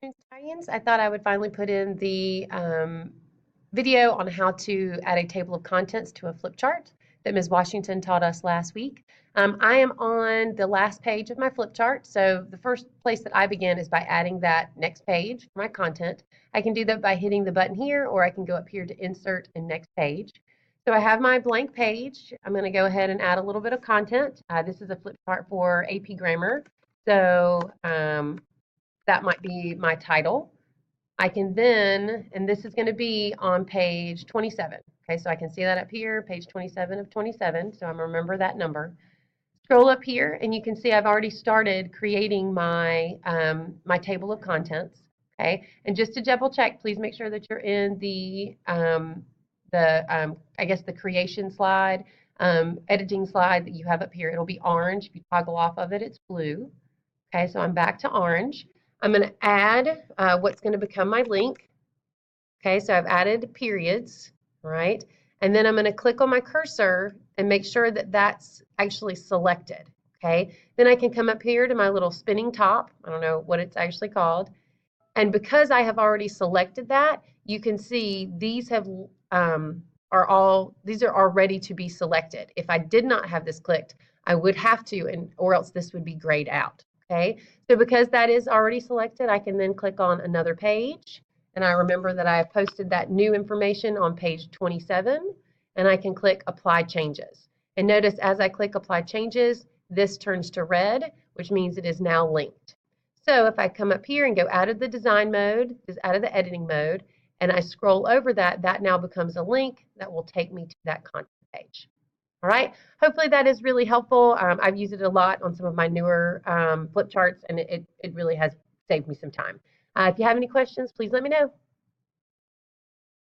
Italians. I thought I would finally put in the video on how to add a table of contents to a flip chart that Ms. Washington taught us last week. I am on the last page of my flip chart, so the first place that I begin is by adding that next page for my content. I can do that by hitting the button here, or I can go up here to insert and next page. So I have my blank page. I'm going to go ahead and add a little bit of content. This is a flip chart for AP Grammar. So that might be my title. I can then, and this is going to be on page 27. Okay, so I can see that up here, page 27 of 27. So I'm going to remember that number. Scroll up here, and you can see I've already started creating my my table of contents. Okay, and just to double check, please make sure that you're in I guess the creation slide, editing slide that you have up here. It'll be orange. If you toggle off of it, it's blue. Okay, so I'm back to orange. I'm going to add what's going to become my link. Okay, so I've added periods, right? And then I'm going to click on my cursor and make sure that that's actually selected. Okay, then I can come up here to my little spinning top. I don't know what it's actually called. And because I have already selected that, you can see these have these are ready to be selected. If I did not have this clicked, I would have to, or else this would be grayed out. Okay, so because that is already selected, I can then click on another page, and I remember that I have posted that new information on page 27, and I can click Apply Changes. And notice as I click Apply Changes, this turns to red, which means it is now linked. So if I come up here and go out of the design mode, out of the editing mode, and I scroll over that, that now becomes a link that will take me to that content page. All right, hopefully that is really helpful. I've used it a lot on some of my newer flip charts, and it really has saved me some time. If you have any questions, please let me know.